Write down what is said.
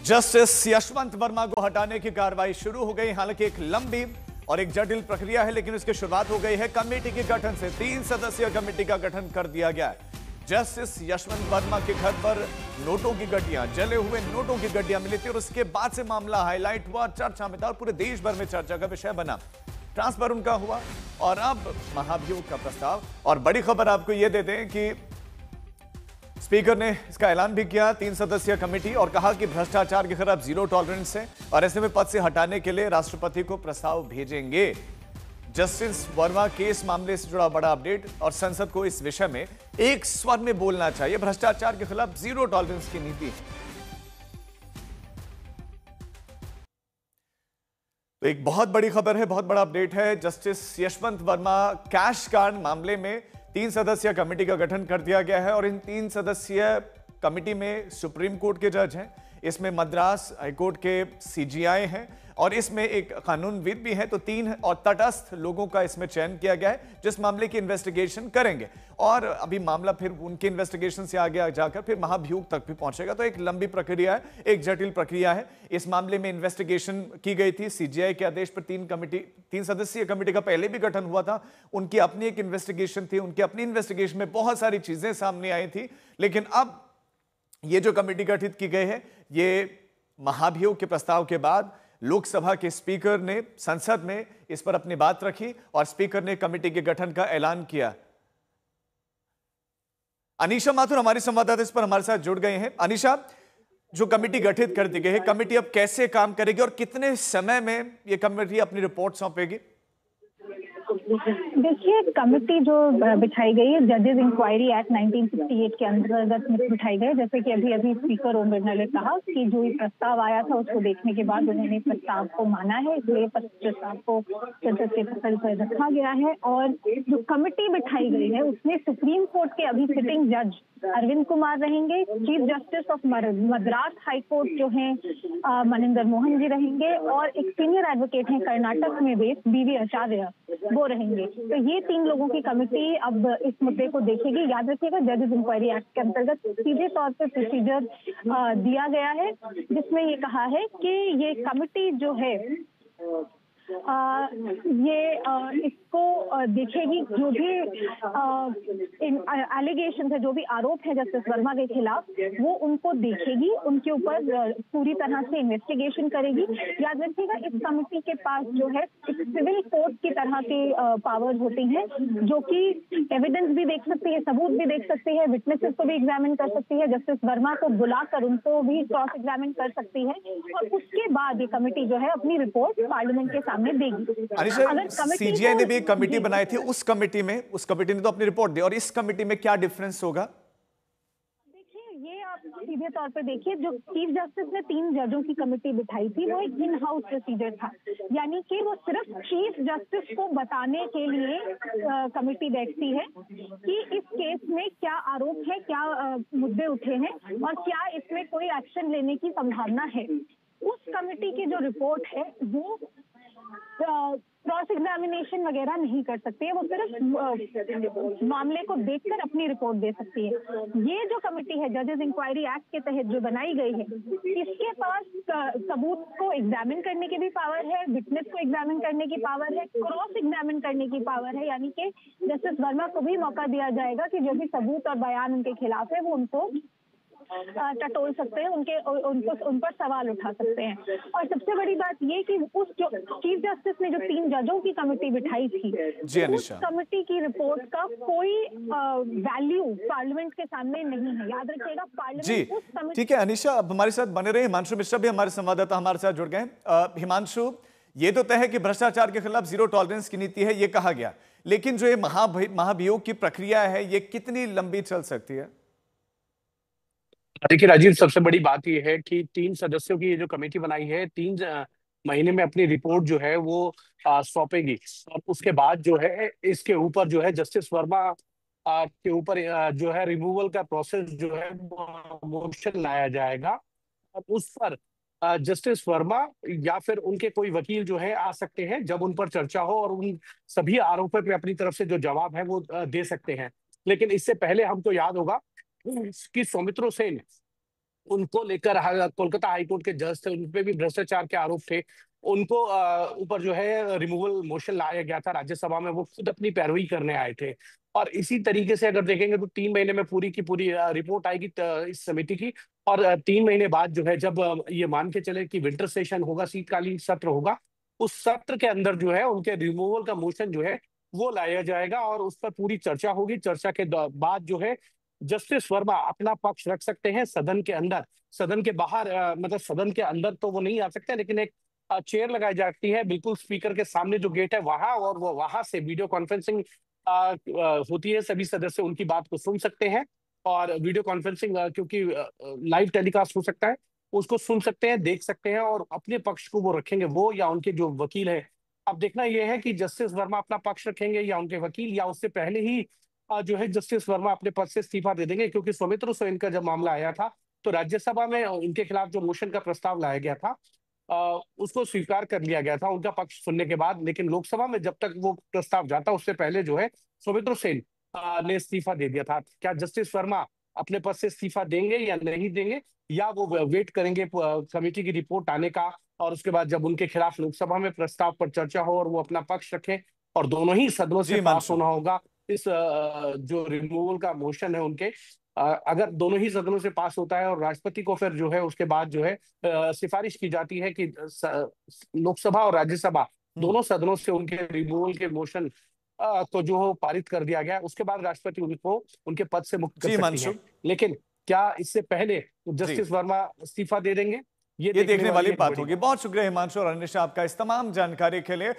Justice Yashwant Verma को हटाने की कार्रवाई शुरू हो गई। हालांकि एक लंबी और एक जटिल प्रक्रिया है, लेकिन इसकी शुरुआत हो गई है। कमेटी के गठन से 3 सदस्यीय कमेटी का गठन कर दिया गया है। जस्टिस यशवंत वर्मा के घर पर नोटों की गड्डियां, जले हुए नोटों की गड्डियां मिली थी और उसके बाद से मामला हाईलाइट हुआ, चर्चा में था और पूरे देश भर में चर्चा का विषय बना। ट्रांसफर उनका हुआ और अब महाभियोग का प्रस्ताव। और बड़ी खबर आपको यह दे दें कि स्पीकर ने इसका ऐलान भी किया, 3 सदस्यीय कमेटी, और कहा कि भ्रष्टाचार के खिलाफ जीरो टॉलरेंस है और ऐसे में पद से हटाने के लिए राष्ट्रपति को प्रस्ताव भेजेंगे। जस्टिस वर्मा के इस मामले से जुड़ा बड़ा अपडेट और संसद को इस विषय में एक स्वर में बोलना चाहिए। भ्रष्टाचार के खिलाफ जीरो टॉलरेंस की नीति। तो एक बहुत बड़ी खबर है, बहुत बड़ा अपडेट है। जस्टिस यशवंत वर्मा कैश कांड मामले में 3 सदस्यीय कमेटी का गठन कर दिया गया है और इन 3 सदस्यीय कमेटी में सुप्रीम कोर्ट के जज हैं, इसमें मद्रास हाईकोर्ट के सीजीआई हैं और इसमें एक कानूनविद भी है। तो 3 और तटस्थ लोगों का इसमें चयन किया गया है जिस मामले की इन्वेस्टिगेशन करेंगे और अभी मामला फिर उनके इन्वेस्टिगेशन से आगे जाकर फिर महाभियोग तक भी पहुंचेगा। तो एक लंबी प्रक्रिया है, एक जटिल प्रक्रिया है। इस मामले में इन्वेस्टिगेशन की गई थी सीजीआई के आदेश पर। 3 सदस्यीय कमेटी का पहले भी गठन हुआ था, उनकी अपनी एक इन्वेस्टिगेशन थी, उनकी अपनी इन्वेस्टिगेशन में बहुत सारी चीजें सामने आई थी। लेकिन अब ये जो कमेटी गठित की गई है, ये महाभियोग के प्रस्ताव के बाद लोकसभा के स्पीकर ने संसद में इस पर अपनी बात रखी और स्पीकर ने कमेटी के गठन का ऐलान किया। अनीशा माथुर हमारी संवाददाता इस पर हमारे साथ जुड़ गए हैं। अनीशा, जो कमेटी गठित कर दी गई है, कमेटी अब कैसे काम करेगी और कितने समय में यह कमेटी अपनी रिपोर्ट सौंपेगी? देखिए, कमेटी जो बिठाई गई है जजेस इंक्वायरी एक्ट 1968 के अंतर्गत बिठाई गई। जैसे कि अभी स्पीकर ओम बिरला ने कहा कि जो ये प्रस्ताव आया था उसको देखने के बाद उन्होंने प्रस्ताव को माना है, इसलिए प्रस्ताव को संसद के पटल पर रखा गया है। और जो कमेटी बिठाई गई है उसमें सुप्रीम कोर्ट के अभी सिटिंग जज अरविंद कुमार रहेंगे, chief justice of Madras high court जो हैं मनिंदर मोहन जी रहेंगे और एक सीनियर एडवोकेट हैं कर्नाटक में बेस्ड बीवी आचार्य, वो रहेंगे। तो ये 3 लोगों की कमेटी अब इस मुद्दे को देखेगी। याद रखिएगा, जजेस इंक्वायरी एक्ट के अंतर्गत सीधे तौर पर प्रोसीजर दिया गया है जिसमें ये कहा है कि ये कमेटी जो है इसको देखेगी, जो भी एलिगेशन है, जो भी आरोप है जस्टिस वर्मा के खिलाफ, वो उनको देखेगी, उनके ऊपर पूरी तरह से इन्वेस्टिगेशन करेगी। याद रखिएगा, इस कमेटी के पास जो है एक सिविल कोर्ट की तरह के पावर्स होती हैं, जो कि एविडेंस भी देख सकती है, सबूत भी देख सकती है, विटनेसेस को भी एग्जामिन कर सकती है, जस्टिस वर्मा को बुलाकर उनको भी क्रॉस एग्जामिन कर सकती है और उसके बाद ये कमेटी जो है अपनी रिपोर्ट पार्लियामेंट के सामने देगी। सीजीआई ने भी एक कमेटी बनाई थी, उस कमेटी ने तो अपनी रिपोर्ट दी और इस कमेटी में क्या डिफरेंस होगा? देखिए, ये आप सीधे तौर पे देखिए, जो चीफ जस्टिस ने 3 जजों की कमेटी बिठाई थी वो एक इन हाउस प्रोसीजर था, यानी कि वो सिर्फ चीफ जस्टिस को बताने के लिए कमेटी बैठती है कि इस केस में क्या आरोप है, क्या मुद्दे उठे हैं और क्या इसमें कोई एक्शन लेने की संभावना है। उस कमेटी की जो रिपोर्ट है वो क्रॉस एग्जामिनेशन वगैरह नहीं कर सकती है, वो सिर्फ मामले को देखकर अपनी रिपोर्ट दे सकती है। ये जो कमेटी है जजेस इंक्वायरी एक्ट के तहत जो बनाई गई है, इसके पास सबूत को एग्जामिन करने की भी पावर है, विटनेस को एग्जामिन करने की पावर है, क्रॉस एग्जामिन करने की पावर है, यानी कि जस्टिस वर्मा को भी मौका दिया जाएगा कि जो भी सबूत और बयान उनके खिलाफ है वो उनको टटोल सकते हैं, उन पर सवाल उठा सकते हैं। और सबसे बड़ी बात ये कि उस जो चीफ जस्टिस ने जो 3 जजों की कमेटी बिठाई थी, उस कमेटी की रिपोर्ट का कोई वैल्यू पार्लियामेंट के सामने नहीं है। याद रखिएगा, पार्लियामेंट उस कमेटी। ठीक है अनीशा, अब हमारे साथ बने रहे। हिमांशु मिश्रा भी हमारे संवाददाता हमारे साथ जुड़ गए। हिमांशु, ये तो तय है कि भ्रष्टाचार के खिलाफ जीरो टॉलरेंस की नीति है, ये कहा गया, लेकिन जो ये महाभियोग की प्रक्रिया है ये कितनी लंबी चल सकती है? देखिए राजीव, सबसे बड़ी बात यह है कि 3 सदस्यों की ये जो कमेटी बनाई है 3 महीने में अपनी रिपोर्ट जो है वो सौंपेगी और उसके बाद जो है इसके ऊपर जो है जस्टिस वर्मा के ऊपर जो है रिमूवल का प्रोसेस जो है मोशन लाया जाएगा और उस पर जस्टिस वर्मा या फिर उनके कोई वकील जो है आ सकते हैं जब उन पर चर्चा हो और उन सभी आरोपों पे अपनी तरफ से जो जवाब है वो दे सकते हैं। लेकिन इससे पहले हमको याद होगा कि सौमित्रो सेन उनको लेकर कोलकाता हाईकोर्ट के जज थे, उन पे भी भ्रष्टाचार के आरोप थे। उनको ऊपर जो है रिमूवल मोशन लाया गया था राज्यसभा में, वो खुद अपनी पैरवी करने आए थे। और इसी तरीके से अगर देखेंगे तो 3 महीने में पूरी की पूरी रिपोर्ट आएगी इस समिति की। और 3 महीने बाद जो है, जब ये मान के चले कि विंटर सेशन होगा, शीतकालीन सत्र होगा, उस सत्र के अंदर जो है उनके रिमूवल का मोशन जो है वो लाया जाएगा और उस पर पूरी चर्चा होगी। चर्चा के बाद जो है जस्टिस वर्मा अपना पक्ष रख सकते हैं सदन के अंदर। सदन के बाहर मतलब सदन के अंदर तो वो नहीं आ सकते, लेकिन एक चेयर लगाई जाती है बिल्कुल स्पीकर के सामने जो गेट है वहां, और वो वहां से वीडियो कॉन्फ्रेंसिंग होती है, सभी सदस्य उनकी बात को सुन सकते हैं। और वीडियो कॉन्फ्रेंसिंग क्योंकि लाइव टेलीकास्ट हो सकता है, उसको सुन सकते हैं, देख सकते हैं, और अपने पक्ष को वो रखेंगे, वो या उनके जो वकील है। अब देखना यह है कि जस्टिस वर्मा अपना पक्ष रखेंगे या उनके वकील, या उससे पहले ही जो है जस्टिस वर्मा अपने पद से इस्तीफा दे देंगे। क्योंकि सौमित्र सोरेन का जब मामला आया था तो राज्यसभा में उनके खिलाफ जो मोशन का प्रस्ताव लाया गया था उसको स्वीकार कर लिया गया था उनका पक्ष सुनने के बाद। लेकिन लोकसभा में जब तक वो प्रस्ताव जाता उससे पहले जो है सौमित्र सेन ने इस्तीफा दे दिया था। क्या जस्टिस वर्मा अपने पद से इस्तीफा देंगे या नहीं देंगे, या वो वेट करेंगे कमेटी की रिपोर्ट आने का, और उसके बाद जब उनके खिलाफ लोकसभा में प्रस्ताव पर चर्चा हो और वो अपना पक्ष रखें और दोनों ही सदनों से जी पास हिमांशु। होना होगा इस जो रिमूवल का मोशन है उनके। अगर दोनों ही सदनों से पास होता है और राष्ट्रपति को फिर जो है उसके बाद जो है सिफारिश की जाती है कि लोकसभा और राज्यसभा दोनों सदनों से उनके रिमूवल के मोशन को जो हो पारित कर दिया गया, उसके बाद राष्ट्रपति उनको उनके पद से मुक्त कर जी सकती हिमांशु। है। लेकिन क्या इससे पहले जी, जस्टिस वर्मा इस्तीफा दे देंगे, ये ये देखने देखने वाली वाली एक बात बड़ी होगी। बहुत शुक्रिया हिमांशु और अनिशा आपका इस तमाम जानकारी के लिए।